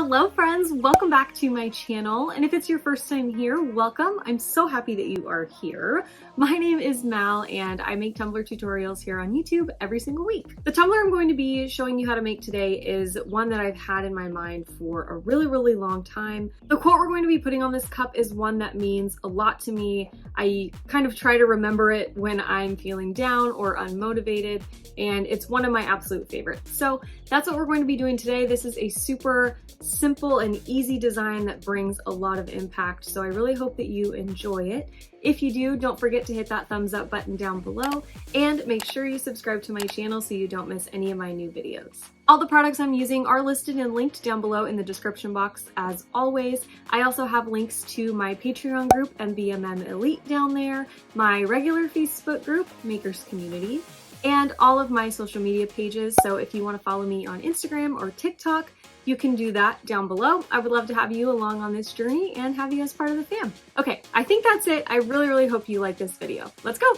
Hello friends, welcome back to my channel, and if it's your first time here, welcome. I'm so happy that you are here. My name is Mal and I make Tumbler tutorials here on YouTube every single week. The tumbler I'm going to be showing you how to make today is one that I've had in my mind for a really long time. The quote we're going to be putting on this cup is one that means a lot to me. I kind of try to remember it when I'm feeling down or unmotivated, and it's one of my absolute favorites. So that's what we're going to be doing today. This is a super simple and easy design that brings a lot of impact, so I really hope that you enjoy it. If you do, don't forget to hit that thumbs up button down below and make sure you subscribe to my channel so you don't miss any of my new videos. All the products I'm using are listed and linked down below in the description box as always. I also have links to my Patreon group, MBMM Elite, down there, my regular Facebook group, Makers Community, and all of my social media pages. So if you want to follow me on Instagram or TikTok, you can do that down below. I would love to have you along on this journey and have you as part of the fam. Okay, I think that's it. I really hope you like this video. Let's go.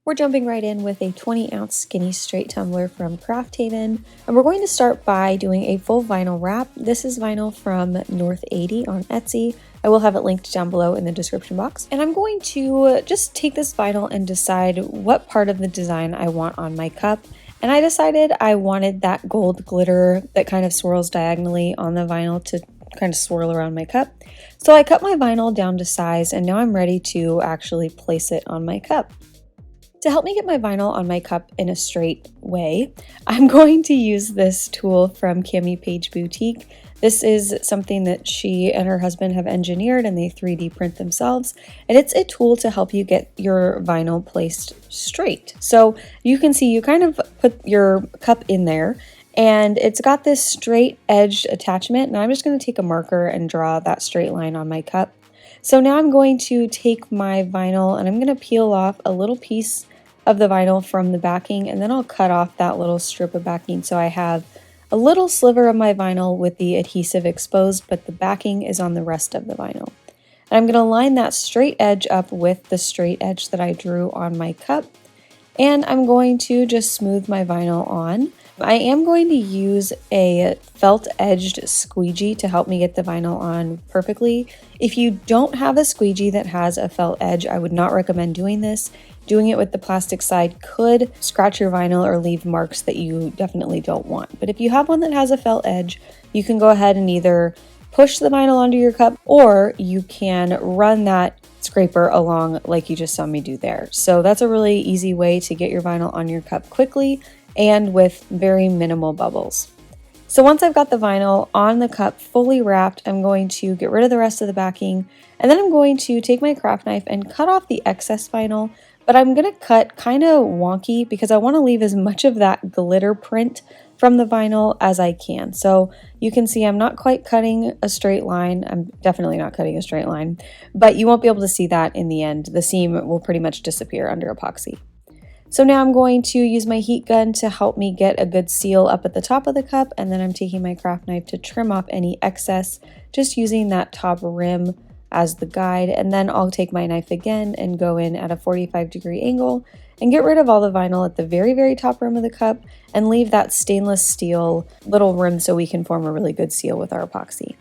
We're jumping right in with a 20-ounce skinny straight tumbler from Craft Haven, and we're going to start by doing a full vinyl wrap. This is vinyl from North 80 on Etsy. I will have it linked down below in the description box. And I'm going to just take this vinyl and decide what part of the design I want on my cup. And I decided I wanted that gold glitter that kind of swirls diagonally on the vinyl to kind of swirl around my cup. So I cut my vinyl down to size, and now I'm ready to actually place it on my cup. To help me get my vinyl on my cup in a straight way, I'm going to use this tool from Cami Page Boutique. This is something that she and her husband have engineered, and they 3D print themselves. And it's a tool to help you get your vinyl placed straight. So you can see you kind of put your cup in there, and it's got this straight edged attachment. And I'm just going to take a marker and draw that straight line on my cup. So now I'm going to take my vinyl and I'm going to peel off a little piece of the vinyl from the backing, and then I'll cut off that little strip of backing so I have a little sliver of my vinyl with the adhesive exposed, but the backing is on the rest of the vinyl. And I'm going to line that straight edge up with the straight edge that I drew on my cup, and I'm going to just smooth my vinyl on. I am going to use a felt edged squeegee to help me get the vinyl on perfectly. If you don't have a squeegee that has a felt edge, I would not recommend doing this. Doing it with the plastic side could scratch your vinyl or leave marks that you definitely don't want. But if you have one that has a felt edge, you can go ahead and either push the vinyl onto your cup, or you can run that scraper along like you just saw me do there. So that's a really easy way to get your vinyl on your cup quickly and with very minimal bubbles. So once I've got the vinyl on the cup fully wrapped, I'm going to get rid of the rest of the backing, and then I'm going to take my craft knife and cut off the excess vinyl. But I'm going to cut kind of wonky because I want to leave as much of that glitter print from the vinyl as I can. So you can see I'm not quite cutting a straight line. I'm definitely not cutting a straight line, but you won't be able to see that in the end. The seam will pretty much disappear under epoxy. So now I'm going to use my heat gun to help me get a good seal up at the top of the cup, and then I'm taking my craft knife to trim off any excess, just using that top rim as the guide. And then I'll take my knife again and go in at a 45-degree angle and get rid of all the vinyl at the very top rim of the cup and leave that stainless steel little rim so we can form a really good seal with our epoxy.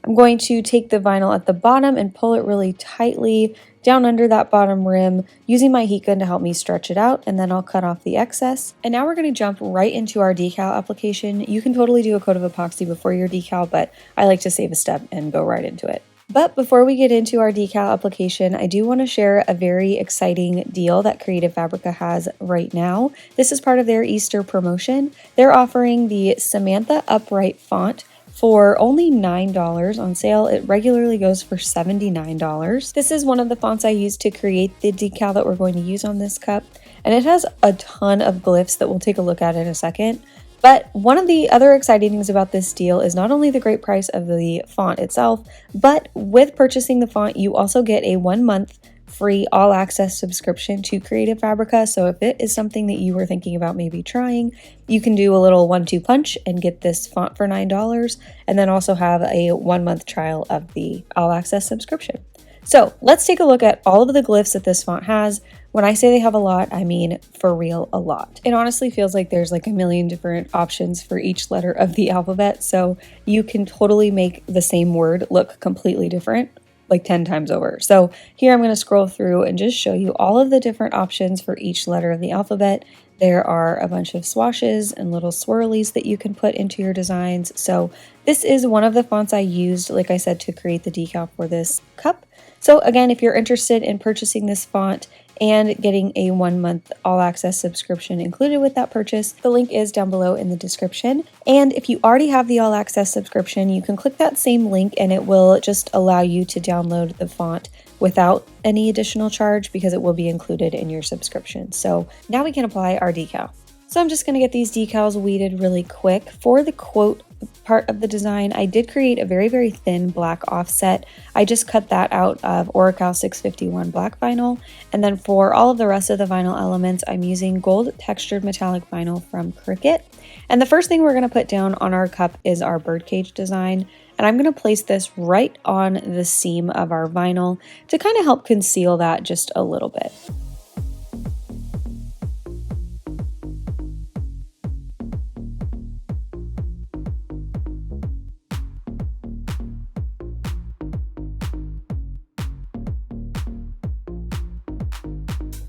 I'm going to take the vinyl at the bottom and pull it really tightly down under that bottom rim, using my heat gun to help me stretch it out, and then I'll cut off the excess. And now we're going to jump right into our decal application. You can totally do a coat of epoxy before your decal, but I like to save a step and go right into it. But before we get into our decal application, I do want to share a very exciting deal that Creative Fabrica has right now. This is part of their Easter promotion. They're offering the Samantha Upright font for only $9 on sale. It regularly goes for $79. This is one of the fonts I used to create the decal that we're going to use on this cup, and it has a ton of glyphs that we'll take a look at in a second. But one of the other exciting things about this deal is not only the great price of the font itself, but with purchasing the font, you also get a 1-month free all-access subscription to Creative Fabrica. So if it is something that you were thinking about maybe trying, you can do a little 1-2 punch and get this font for $9, and then also have a 1-month trial of the all-access subscription. So let's take a look at all of the glyphs that this font has. When I say they have a lot, I mean for real a lot. It honestly feels like there's like a million different options for each letter of the alphabet, so you can totally make the same word look completely different, like 10 times over. So here I'm going to scroll through and just show you all of the different options for each letter of the alphabet. There are a bunch of swashes and little swirlies that you can put into your designs. So this is one of the fonts I used, like I said, to create the decal for this cup. So again, if you're interested in purchasing this font and getting a 1-month all access subscription included with that purchase, the link is down below in the description. And if you already have the all access subscription, you can click that same link and it will just allow you to download the font without any additional charge because it will be included in your subscription. So now we can apply our decal. So I'm just going to get these decals weeded really quick. For the quote part of the design, I did create a very, very thin black offset. I just cut that out of Oracal 651 black vinyl. And then for all of the rest of the vinyl elements, I'm using gold textured metallic vinyl from Cricut. And the first thing we're going to put down on our cup is our birdcage design. And I'm going to place this right on the seam of our vinyl to kind of help conceal that just a little bit.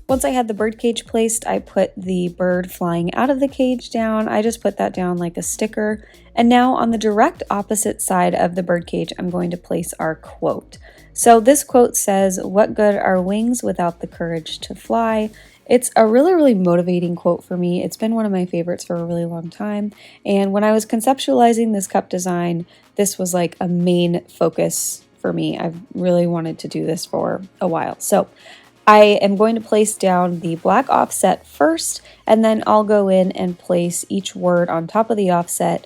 Once I had the bird cage placed, I put the bird flying out of the cage down. I just put that down like a sticker. And now on the direct opposite side of the bird cage, I'm going to place our quote. So this quote says, "What good are wings without the courage to fly?" It's a really, really motivating quote for me. It's been one of my favorites for a really long time. And when I was conceptualizing this cup design, this was like a main focus for me. I've really wanted to do this for a while. So I am going to place down the black offset first, and then I'll go in and place each word on top of the offset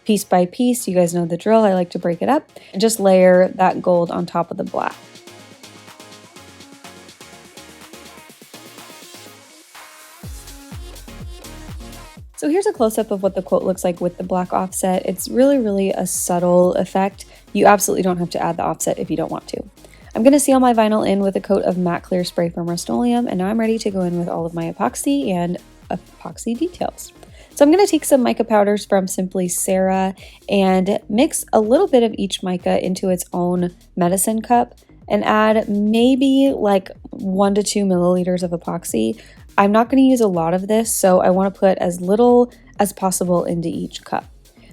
piece by piece. You guys know the drill. I like to break it up and just layer that gold on top of the black. So here's a close-up of what the quote looks like with the black offset. It's really, really a subtle effect. You absolutely don't have to add the offset if you don't want to. I'm going to seal my vinyl in with a coat of matte clear spray from Rust-Oleum, and now I'm ready to go in with all of my epoxy and epoxy details. So I'm going to take some mica powders from Simply Sarah and mix a little bit of each mica into its own medicine cup and add maybe like 1 to 2 milliliters of epoxy. I'm not going to use a lot of this, so I want to put as little as possible into each cup.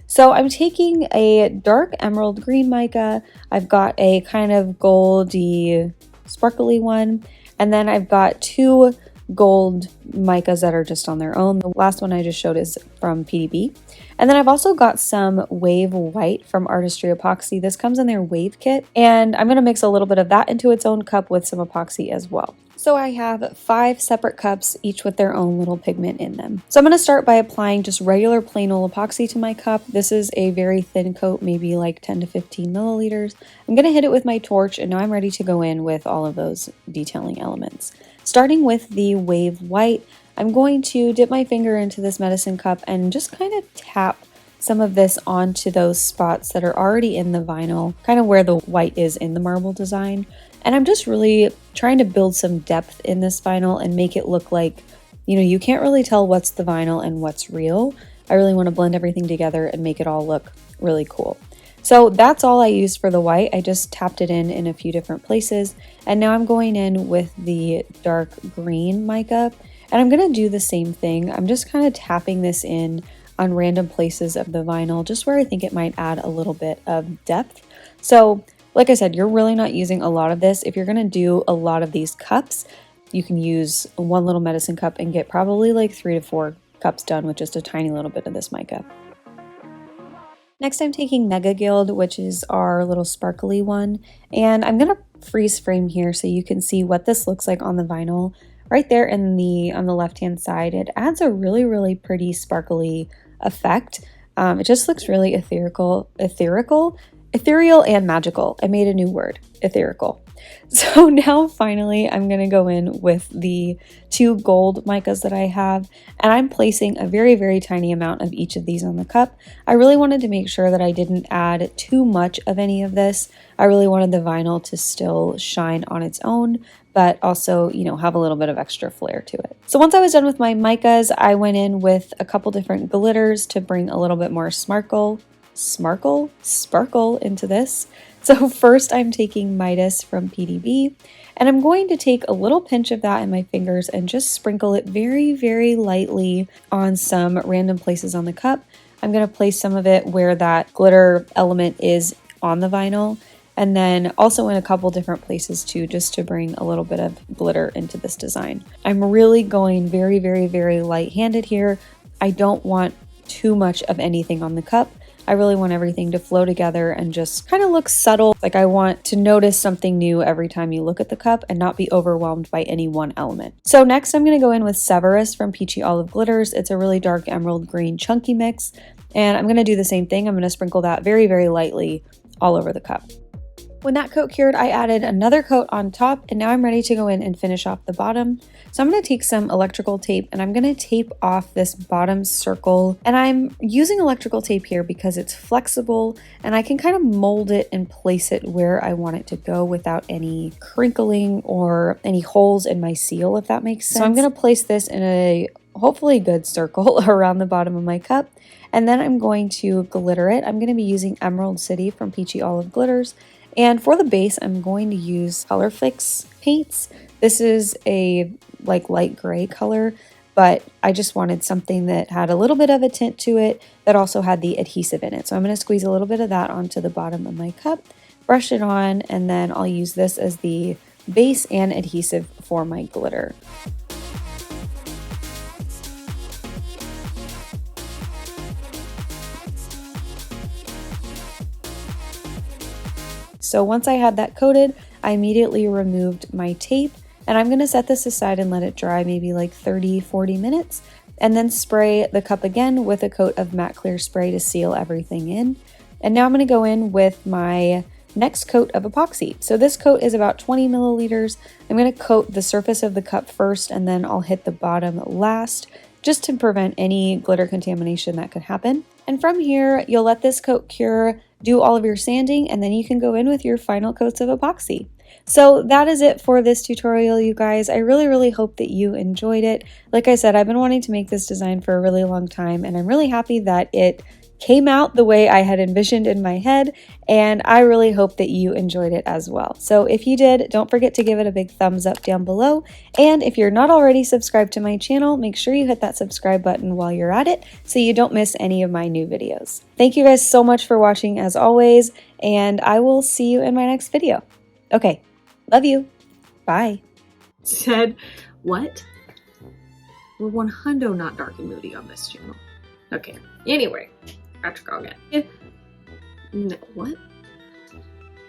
So I'm taking a dark emerald green mica, I've got a kind of goldy sparkly one, and then I've got 2 gold micas that are just on their own. The last one I just showed is from PDB. And then I've also got some wave white from Artistry Epoxy. This comes in their wave kit, and I'm going to mix a little bit of that into its own cup with some epoxy as well. So I have 5 separate cups, each with their own little pigment in them. So I'm going to start by applying just regular plain old epoxy to my cup. This is a very thin coat, maybe like 10 to 15 milliliters. I'm going to hit it with my torch, and now I'm ready to go in with all of those detailing elements. Starting with the wave white, I'm going to dip my finger into this medicine cup and just kind of tap some of this onto those spots that are already in the vinyl, kind of where the white is in the marble design. And I'm just really trying to build some depth in this vinyl and make it look like, you can't really tell what's the vinyl and what's real. I really want to blend everything together and make it all look really cool. So that's all I used for the white. I just tapped it in a few different places. And now I'm going in with the dark green mica. And I'm going to do the same thing. I'm just kind of tapping this in on random places of the vinyl, just where I think it might add a little bit of depth. So like I said, you're really not using a lot of this. If you're going to do a lot of these cups, you can use 1 little medicine cup and get probably like 3 to 4 cups done with just a tiny little bit of this mica. Next, I'm taking Mega Guild, which is our little sparkly one, and I'm going to freeze frame here so you can see what this looks like on the vinyl. Right there on the left-hand side, it adds a really, really pretty sparkly effect. It just looks really ethereal and magical. I made a new word, ethereal. So now finally I'm going to go in with the 2 gold micas that I have, and I'm placing a very, very tiny amount of each of these on the cup. I really wanted to make sure that I didn't add too much of any of this. I really wanted the vinyl to still shine on its own, but also, you know, have a little bit of extra flair to it. So once I was done with my micas, I went in with a couple different glitters to bring a little bit more sparkle into this. So first I'm taking Midas from PDB, and I'm going to take a little pinch of that in my fingers and just sprinkle it very, very lightly on some random places on the cup. I'm going to place some of it where that glitter element is on the vinyl, and then also in a couple different places too, just to bring a little bit of glitter into this design. I'm really going very, very, very light-handed here. I don't want too much of anything on the cup. I really want everything to flow together and just kind of look subtle. Like I want to notice something new every time you look at the cup and not be overwhelmed by any one element. So next I'm going to go in with Severus from Peachy Olive Glitters. It's a really dark emerald green chunky mix, and I'm going to do the same thing. I'm going to sprinkle that very, very lightly all over the cup. When that coat cured, I added another coat on top, and now I'm ready to go in and finish off the bottom. So I'm going to take some electrical tape and I'm going to tape off this bottom circle. And I'm using electrical tape here because it's flexible and I can kind of mold it and place it where I want it to go without any crinkling or any holes in my seal, if that makes sense. So I'm going to place this in a hopefully good circle around the bottom of my cup. And then I'm going to glitter it. I'm going to be using Emerald City from Peachy Olive Glitters. And for the base, I'm going to use COLORFIX paints. This is a like light gray color, but I just wanted something that had a little bit of a tint to it that also had the adhesive in it. So I'm going to squeeze a little bit of that onto the bottom of my cup, brush it on, and then I'll use this as the base and adhesive for my glitter. So once I had that coated, I immediately removed my tape, and I'm going to set this aside and let it dry maybe like 30-40 minutes, and then spray the cup again with a coat of matte clear spray to seal everything in. And now I'm going to go in with my next coat of epoxy. So this coat is about 20 milliliters. I'm going to coat the surface of the cup first, and then I'll hit the bottom last, just to prevent any glitter contamination that could happen. And from here, you'll let this coat cure, do all of your sanding, and then you can go in with your final coats of epoxy. So that is it for this tutorial, you guys. I really, really hope that you enjoyed it. Like I said, I've been wanting to make this design for a really long time, and I'm really happy that it came out the way I had envisioned in my head, and I really hope that you enjoyed it as well. So if you did, don't forget to give it a big thumbs up down below, and if you're not already subscribed to my channel, make sure you hit that subscribe button while you're at it so you don't miss any of my new videos. Thank you guys so much for watching as always, and I will see you in my next video. Okay, love you. Bye. Said what? We're 100 not dark and moody on this channel. Okay, anyway. Got to go again. No, what?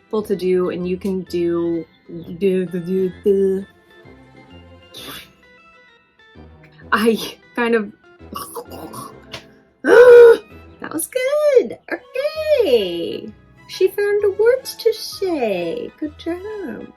Full to do, and you can do. I kind of. That was good. Okay. She found the words to say. Good job.